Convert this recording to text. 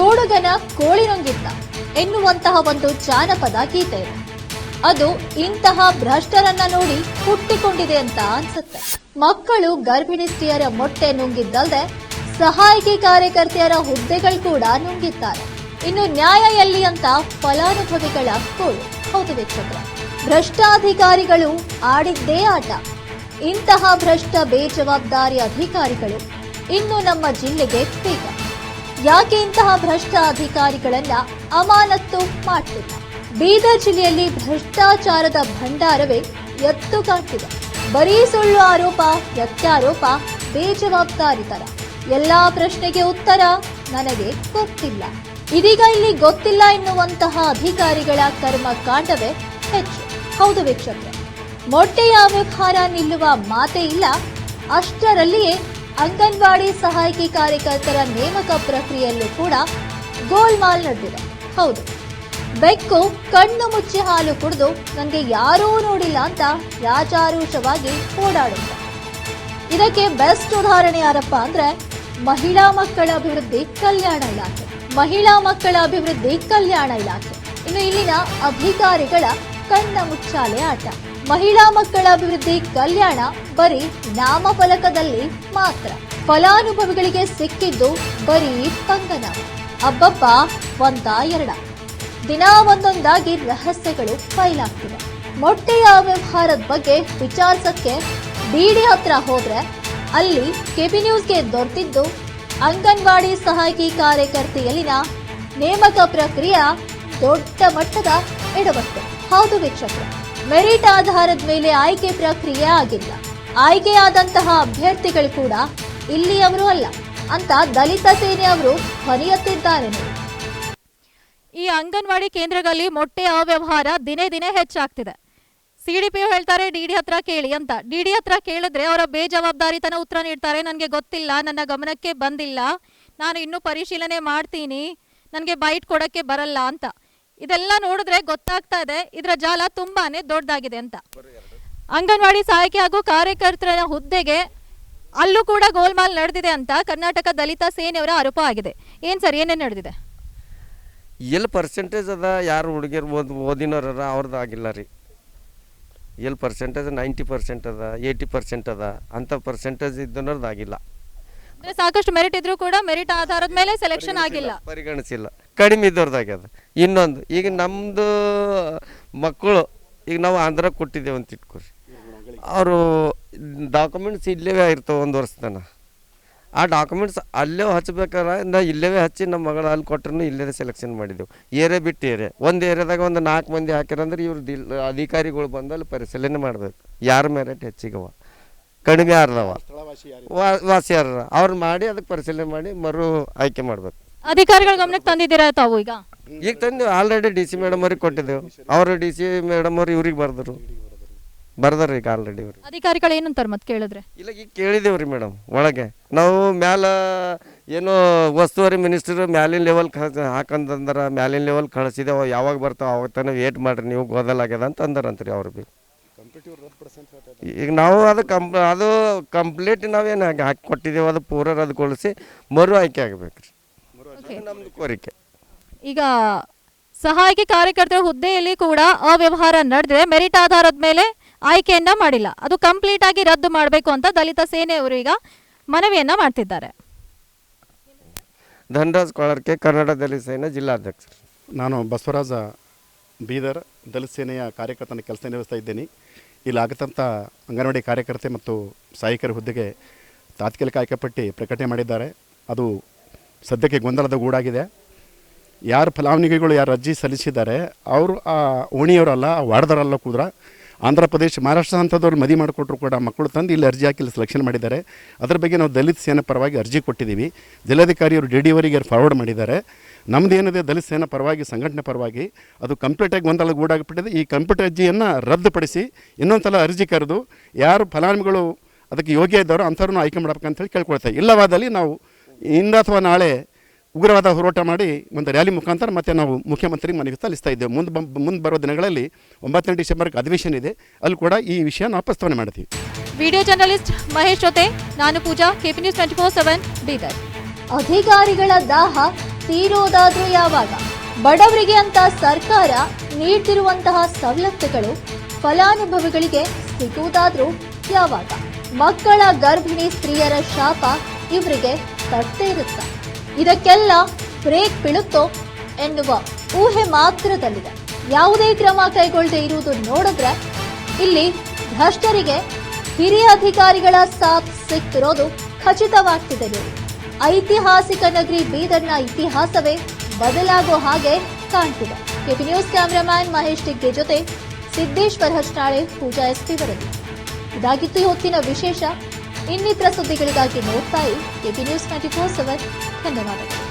ಕೂಡುಗನ ಕೋಳಿ ನುಂಗಿದ್ದ ಎನ್ನುವಂತಹ ಒಂದು ಜಾನಪದ ಗೀತೆ ಇದೆ. ಅದು ಇಂತಹ ಭ್ರಷ್ಟರನ್ನ ನೋಡಿ ಹುಟ್ಟಿಕೊಂಡಿದೆ ಅಂತ ಅನ್ಸುತ್ತೆ. ಮಕ್ಕಳು ಗರ್ಭಿಣಿ ಸ್ತ್ರೀಯರ ಮೊಟ್ಟೆ ನುಂಗಿದ್ದಲ್ಲದೆ ಸಹಾಯಕಿ ಕಾರ್ಯಕರ್ತೆಯರ ಹುದ್ದೆಗಳು ಕೂಡ ನುಂಗಿದ್ದಾರೆ. ಇನ್ನು ನ್ಯಾಯ ಎಲ್ಲಿ ಅಂತ ಫಲಾನುಭವಿಗಳ ಗೋಳು. ಹೌದು ವೀಕ್ಷಕರೇ, ಭ್ರಷ್ಟಾಧಿಕಾರಿಗಳು ಆಡಿದ್ದೇ ಆಟ. ಇಂತಹ ಭ್ರಷ್ಟ ಬೇಜವಾಬ್ದಾರಿ ಅಧಿಕಾರಿಗಳು ಇನ್ನು ನಮ್ಮ ಜಿಲ್ಲೆಗೆ ಬೇಗ. ಯಾಕೆ ಇಂತಹ ಭ್ರಷ್ಟ ಅಧಿಕಾರಿಗಳನ್ನ ಅಮಾನತ್ತು ಮಾಡ್ತಿಲ್ಲ? ಬೀದರ್ ಜಿಲ್ಲೆಯಲ್ಲಿ ಭ್ರಷ್ಟಾಚಾರದ ಭಂಡಾರವೇ ಎತ್ತು ಕಾಣ್ತಿದೆ. ಬರೀ ಸುಳ್ಳು ಆರೋಪ, ಪ್ರತ್ಯಾರೋಪ, ಬೇಜವಾಬ್ದಾರಿತನ. ಎಲ್ಲಾ ಪ್ರಶ್ನೆಗೆ ಉತ್ತರ ನನಗೆ ಗೊತ್ತಿಲ್ಲ. ಇದೀಗ ಇಲ್ಲಿ ಗೊತ್ತಿಲ್ಲ ಎನ್ನುವಂತಹ ಅಧಿಕಾರಿಗಳ ಕರ್ಮಕಾಂಡವೇ ಹೆಚ್ಚು. ಹೌದು ವೀಕ್ಷಕರೇ, ಮೊಟ್ಟೆಯ ವ್ಯವಹಾರ ನಿಲ್ಲುವ ಮಾತೇ ಇಲ್ಲ. ಅಷ್ಟರಲ್ಲಿಯೇ ಅಂಗನವಾಡಿ ಸಹಾಯಕಿ ಕಾರ್ಯಕರ್ತರ ನೇಮಕ ಪ್ರಕ್ರಿಯೆಯಲ್ಲೂ ಕೂಡ ಗೋಲ್ಮಾಲ್ ನಡೆದಿದೆ. ಹೌದು, ಬೆಕ್ಕು ಕಣ್ಣು ಮುಚ್ಚಿ ಹಾಲು ಕುಡಿದು ನನಗೆ ಯಾರೂ ನೋಡಿಲ್ಲ ಅಂತ ರಾಜಾರೋಷವಾಗಿ ಓಡಾಡುತ್ತೆ. ಇದಕ್ಕೆ ಬೆಸ್ಟ್ ಉದಾಹರಣೆ ಯಾರಪ್ಪ ಅಂದ್ರೆ ಮಹಿಳಾ ಮಕ್ಕಳ ಅಭಿವೃದ್ಧಿ ಕಲ್ಯಾಣ ಇಲಾಖೆ. ಮಹಿಳಾ ಮಕ್ಕಳ ಅಭಿವೃದ್ಧಿ ಕಲ್ಯಾಣ ಇಲಾಖೆ ಇನ್ನು ಇಲ್ಲಿನ ಅಧಿಕಾರಿಗಳ ಕಣ್ಣ ಮುಚ್ಚಾಲೆ ಆಟ. ಮಹಿಳಾ ಮಕ್ಕಳ ಅಭಿವೃದ್ಧಿ ಕಲ್ಯಾಣ ಬರೀ ನಾಮಫಲಕದಲ್ಲಿ ಮಾತ್ರ. ಫಲಾನುಭವಿಗಳಿಗೆ ಸಿಕ್ಕಿದ್ದು ಬರೀ ಕಂಗನ. ಅಬ್ಬಬ್ಬ, ಒಂದ ಎರಡ ದಿನ ಒಂದೊಂದಾಗಿ ರಹಸ್ಯಗಳು ಬಯಲಾಗ್ತಿವೆ. ಮೊಟ್ಟೆಯ ವ್ಯವಹಾರದ ಬಗ್ಗೆ ವಿಚಾರಿಸಕ್ಕೆ ಡಿಡಿ ಹತ್ರ ಹೋದ್ರೆ ಅಲ್ಲಿ ಕೆಬಿ ನ್ಯೂಸ್ಗೆ ದೊರೆತಿದ್ದು ಅಂಗನವಾಡಿ ಸಹಾಯಕಿ ಕಾರ್ಯಕರ್ತೆಯಲ್ಲಿನ ನೇಮಕ ಪ್ರಕ್ರಿಯೆ ದೊಡ್ಡ ಮಟ್ಟದ ಎಡವಟ್ಟು. ಹೌದು ವೀಕ್ಷಕರು, ಮೆರಿಟ್ ಆಧಾರದ ಮೇಲೆ ಆಯ್ಕೆ ಪ್ರಕ್ರಿಯೆ ಆಗಿಲ್ಲ. ಆಯ್ಕೆಯಾದಂತಹ ಅಭ್ಯರ್ಥಿಗಳು ಕೂಡ ಇಲ್ಲಿಯವರು ಅಲ್ಲ ಅಂತ ದಲಿತ ಸೇನೆ ಅವರು ಧ್ವನಿ ಎತ್ತಿದ್ದಾರೆ. ಈ ಅಂಗನವಾಡಿ ಕೇಂದ್ರಗಳಲ್ಲಿ ಮೊಟ್ಟೆ ಅವ್ಯವಹಾರ ದಿನೇ ದಿನೇ ಹೆಚ್ಚಾಗ್ತಿದೆ. ಸಿಡಿಪಿಒ ಹೇಳ್ತಾರೆ ಡಿಡಿ ಹತ್ರ ಕೇಳಿ ಅಂತ. ಡಿಡಿ ಹತ್ರ ಕೇಳಿದ್ರೆ ಅವರ ಬೇಜವಾಬ್ದಾರಿತನ ಉತ್ತರ ನೀಡ್ತಾರೆ. ನನಗೆ ಗೊತ್ತಿಲ್ಲ, ನನ್ನ ಗಮನಕ್ಕೆ ಬಂದಿಲ್ಲ, ನಾನು ಇನ್ನೂ ಪರಿಶೀಲನೆ ಮಾಡ್ತೀನಿ, ನನಗೆ ಬೈಟ್ ಕೊಡಕ್ಕೆ ಬರಲ್ಲ ಅಂತ. ಇದೆಲ್ಲ ನೋಡಿದ್ರೆ ಗೊತ್ತಾಗ್ತಾ ಇದೆ ಇದರ ಜಾಲ ತುಂಬಾನೇ ದೊಡ್ಡದಾಗಿದೆ ಅಂತ. ಅಂಗನವಾಡಿ ಸಹಾಯಕಿ ಹಾಗೂ ಕಾರ್ಯಕರ್ತರ ಹುದ್ದೆಗೆ ಅಲ್ಲೂ ಕೂಡ ಗೋಲ್ಮಾಲ್ ನಡೆದಿದೆ ಅಂತ ಕರ್ನಾಟಕ ದಲಿತ ಸೇನೆಯವರ ಆರೋಪ ಆಗಿದೆ. ಏನ್ ಸರ್, ಏನೇನು ನಡೆದಿದೆ? ಎಲ್ಲಿ ಪರ್ಸೆಂಟೇಜ್ ಅದ, ಯಾರು ಹುಡುಗಿರು ಓದಿನವ್ರ ಅವ್ರದ್ದು ಆಗಿಲ್ಲ ರೀ. ಎಲ್ಲಿ ಪರ್ಸೆಂಟೇಜ್ 90% ಅದ, 80% ಅದ, ಅಂಥ ಪರ್ಸೆಂಟೇಜ್ ಇದ್ದನವ್ರದ್ದು ಆಗಿಲ್ಲ. ಸಾಕಷ್ಟು ಮೆರಿಟ್ ಇದ್ರೂ ಕೂಡ ಮೆರಿಟ್ ಆಧಾರದ ಮೇಲೆ ಸೆಲೆಕ್ಷನ್ ಆಗಿಲ್ಲ, ಪರಿಗಣಿಸಿಲ್ಲ. ಕಡಿಮೆ ಇದ್ದವ್ರದ್ದಾಗ್ಯದ. ಇನ್ನೊಂದು, ಈಗ ನಮ್ಮದು ಮಕ್ಕಳು ಈಗ ನಾವು ಆಂಧ್ರ ಕೊಟ್ಟಿದ್ದೇವೆ ಅಂತ ಇಟ್ಕೊರಿ, ಅವರು ಡಾಕ್ಯುಮೆಂಟ್ಸ್ ಇಲ್ಲೇ ಇರ್ತವೆ 1 ವರ್ಷ ತನಕ. ಆ ಡಾಕ್ಯುಮೆಂಟ್ಸ್ ಅಲ್ಲೇ ಹಚ್ಬೇಕಾದ್ರೆ ನಾವು ಇಲ್ಲೇ ಹಚ್ಚಿ ನಮ್ಮ ಮಗಳು ಅಲ್ಲಿ ಕೊಟ್ಟರು ಇಲ್ಲೇ ಸೆಲೆಕ್ಷನ್ ಮಾಡಿದ್ದೆವು. ಏರಿಯಾ ಬಿಟ್ಟು ಏರಿಯಾ, ಒಂದು ಏರಿಯಾದಾಗ ಒಂದು 4 ಮಂದಿ ಹಾಕಿರಂದ್ರೆ ಇವ್ರು ಅಧಿಕಾರಿಗಳು ಬಂದು ಅಲ್ಲಿ ಪರಿಶೀಲನೆ ಮಾಡಬೇಕು. ಯಾರ ಮೆರಿಟ್ ಹೆಚ್ಚಿಗವ, ಕಡಿಮೆ ಯಾರ್ದವ, ವಾಸಿ ಯಾರ, ಅವ್ರು ಮಾಡಿ ಅದಕ್ಕೆ ಪರಿಶೀಲನೆ ಮಾಡಿ ಮರು ಆಯ್ಕೆ ಮಾಡಬೇಕು. ಅಧಿಕಾರಿಗಳ ಗಮನಕ್ಕೆ ತಂದಿದ್ದೀರಾ ತಾವು? ಈಗ ತಂದು ಆಲ್ರೆಡಿ ಡಿ ಸಿ ಮೇಡಮ್ ಅವ್ರಿಗೆ ಕೊಟ್ಟಿದ್ದೆವು. ಅವರು ಡಿ ಸಿ ಮೇಡಮ್ ಅವ್ರು ಇವ್ರಿಗೆ ಬರ್ದಾರ ಈಗ ಆಲ್ರೆಡಿ. ಇವ್ರು ಅಧಿಕಾರಿಗಳು ಏನಂತಾರೆ ಮತ್ತೆ ಕೇಳಿದ್ರೆ? ಇಲ್ಲ, ಈಗ ಕೇಳಿದೇವ್ರಿ ಮೇಡಮ್. ಒಳಗೆ ನಾವು ಮ್ಯಾಲ ಏನೋ ಉಸ್ತುವಾರಿ ಮಿನಿಸ್ಟರ್ ಮ್ಯಾಲಿನ ಲೆವೆಲ್ ಹಾಕಂದ್ರೆ ಮ್ಯಾಲಿನ ಲೆವೆಲ್ ಕಳಿಸಿದೆವು. ಯಾವಾಗ ಬರ್ತಾವೆ ಅವಾಗ ತಾನೇ ವೇಟ್ ಮಾಡ್ರಿ, ನೀವು ಗೋದಲಾಗ್ಯದ ಅಂತ ಅಂದಾರಂತ್ರಿ ಅವ್ರು ಭೀ. ಈಗ ನಾವು ಅದು ಕಂಪ್ಲೀಟ್ ನಾವೇನು ಹಾಕಿ ಕೊಟ್ಟಿದ್ದೇವೆ, ಅದು ಪೂರ ರದ್ದುಗೊಳಿಸಿ ಮರು ಆಯ್ಕೆ ಆಗಬೇಕ್ರಿ, ನಮ್ದು ಕೋರಿಕೆ. ಈಗ ಸಹಾಯಕಿ ಕಾರ್ಯಕರ್ತರ ಹುದ್ದೆಯಲ್ಲಿ ಕೂಡ ಅವ್ಯವಹಾರ ನಡೆದ್ರೆ ಮೆರಿಟ್ ಆಧಾರದ ಮೇಲೆ ಆಯ್ಕೆಯನ್ನ ಮಾಡಿಲ್ಲ, ಅದು ಕಂಪ್ಲೀಟ್ ಆಗಿ ರದ್ದು ಮಾಡಬೇಕು ಅಂತ ದಲಿತ ಸೇನೆಯವರು ಈಗ ಮನವಿಯನ್ನ ಮಾಡ್ತಿದ್ದಾರೆ. ಧನರಾಜ್ ಕೊಳರ್ಕೆ, ಕನ್ನಡ ದಲಿತ ಸೇನೆ ಜಿಲ್ಲಾಧ್ಯಕ್ಷರು. ನಾನು ಬಸವರಾಜ ಬೀದರ್ ದಲಿತ ಸೇನೆಯ ಕಾರ್ಯಕರ್ತನ ಕೆಲಸ ನಿರ್ವಹಿಸ್ತಾ ಇದ್ದೇನೆ. ಇಲ್ಲಿ ಆಗತಂಥ ಅಂಗನವಾಡಿ ಕಾರ್ಯಕರ್ತೆ ಮತ್ತು ಸಹಾಯಕರ ಹುದ್ದೆಗೆ ತಾತ್ಕಾಲಿಕ ಆಯ್ಕೆ ಪಟ್ಟಿ ಪ್ರಕಟಣೆ ಮಾಡಿದ್ದಾರೆ. ಅದು ಸದ್ಯಕ್ಕೆ ಗೊಂದಲದ ಗೂಡಾಗಿದೆ. ಯಾರು ಫಲಾನುಭವಿಗಳು ಯಾರು ಅರ್ಜಿ ಸಲ್ಲಿಸಿದ್ದಾರೆ ಅವರು ಆ ಓಣಿಯವರಲ್ಲ, ವಾರ್ಡದವರಲ್ಲ ಕೂದ್ರ ಆಂಧ್ರ ಪ್ರದೇಶ, ಮಹಾರಾಷ್ಟ್ರ ಅಂಥದ್ದವ್ರು ಮದುವೆ ಮಾಡಿಕೊಟ್ರು ಕೂಡ ಮಕ್ಕಳು ತಂದು ಇಲ್ಲಿ ಅರ್ಜಿ ಹಾಕಿ ಸೆಲೆಕ್ಷನ್ ಮಾಡಿದ್ದಾರೆ. ಅದರ ಬಗ್ಗೆ ನಾವು ದಲಿತ ಸೇನೆ ಪರವಾಗಿ ಅರ್ಜಿ ಕೊಟ್ಟಿದ್ದೀವಿ. ಜಿಲ್ಲಾಧಿಕಾರಿಯವರು ಡಿ ಡಿ ಅವರಿಗೆ ಫಾರ್ವರ್ಡ್ ಮಾಡಿದ್ದಾರೆ. ನಮ್ಮದು ಏನಿದೆ ದಲಿತ ಸೇನೆ ಪರವಾಗಿ, ಸಂಘಟನೆ ಪರವಾಗಿ ಅದು ಕಂಪ್ಲೀಟಾಗಿ ಗೊಂದಲ ಗೂಡಾಗಿಬಿಟ್ಟಿದೆ. ಈ ಕಂಪ್ಯೂಟರ್ ಅರ್ಜಿಯನ್ನು ರದ್ದುಪಡಿಸಿ ಇನ್ನೊಂದು ಸಲ ಅರ್ಜಿ ಕರೆದು ಯಾರು ಫಲಾನುಭವಿಗಳು ಅದಕ್ಕೆ ಯೋಗ್ಯ ಇದ್ದಾರೋ ಅಂಥವ್ರನ್ನ ಆಯ್ಕೆ ಮಾಡ್ಬೇಕಂತೇಳಿ ಕೇಳ್ಕೊಳ್ತೇವೆ. ಇಲ್ಲವಾದಲ್ಲಿ ನಾವು ಇಂದು ಅಥವಾ ನಾಳೆ ಉಗ್ರವಾದ ಹೋರಾಟ ಮಾಡಿ ಒಂದು ರ್ಯಾಲಿ ಮುಖಾಂತರ ಮತ್ತೆ ನಾವು ಮುಖ್ಯಮಂತ್ರಿಗೆ ಮನವಿ ಸಲ್ಲಿಸ್ತಾ ಇದ್ದೇವೆ. ಮುಂದೆ ಬರೋ ದಿನಗಳಲ್ಲಿ 9ನೇ ಡಿಸೆಂಬರ್ಗೆ ಅಧಿವೇಶನ ಇದೆ, ಅಲ್ಲಿ ಕೂಡ ಈ ವಿಷಯ ನಾವು ಪ್ರಸ್ತಾವನೆ ಮಾಡ್ತೀವಿ. ವಿಡಿಯೋ ಜರ್ನಲಿಸ್ಟ್ ಮಹೇಶ್ ಜೊತೆ ನಾನು ಪೂಜಾ, ಕೆಪಿ ನ್ಯೂಸ್ 24/7 ಬೀದರ್. ಅಧಿಕಾರಿಗಳ ದಾಹ ತೀರೋದಾದ್ರೂ ಯಾವಾಗ? ಬಡವರಿಗೆ ಅಂತ ಸರ್ಕಾರ ನೀಡ್ತಿರುವಂತಹ ಸವಲತ್ತುಗಳು ಫಲಾನುಭವಿಗಳಿಗೆ ಸಿಗುವುದಾದ್ರೂ ಯಾವಾಗ? ಮಕ್ಕಳ ಗರ್ಭಿಣಿ ಸ್ತ್ರೀಯರ ಶಾಪ ಇವರಿಗೆ ತಟ್ಟೇ ಇರುತ್ತಾ? ಇದಕ್ಕೆಲ್ಲ ಬ್ರೇಕ್ ಬೀಳುತ್ತೋ ಎನ್ನುವ ಊಹೆ ಮಾತ್ರದಲ್ಲಿದೆ. ಯಾವುದೇ ಕ್ರಮ ಕೈಗೊಳ್ಳದೆ ಇರುವುದು ನೋಡಿದ್ರೆ ಇಲ್ಲಿ ಭ್ರಷ್ಟರಿಗೆ ಹಿರಿಯ ಅಧಿಕಾರಿಗಳ ಸಾಥ್ ಸಿಕ್ತಿರೋದು ಖಚಿತವಾಗ್ತಿದೆ ನೋಡಿ. ಐತಿಹಾಸಿಕ ನಗರಿ ಬೀದರ್ನ ಇತಿಹಾಸವೇ ಬದಲಾಗೋ ಹಾಗೆ ಕಾಣ್ತಿದೆ. ಕೆಪಿ ನ್ಯೂಸ್ ಕ್ಯಾಮರಾಮ್ಯಾನ್ ಮಹೇಶ್ ಟಿಗ್ಗೆ ಜೊತೆ ಸಿದ್ದೇಶ್ವರ್ ಹಚ್ನಾಳೆ, ಪೂಜಾ ಎಸ್ಪಿ ವರದಿ. ಇದಾಗಿತ್ತು ಈ ಹೊತ್ತಿನ ವಿಶೇಷ. ಇನ್ನಿತರ ಸುದ್ದಿಗಳಿಗಾಗಿ ನೋಡ್ತಾ ಇರಿ ಕೆಪಿ ನ್ಯೂಸ್ 24/7. ಧನ್ಯವಾದಗಳು.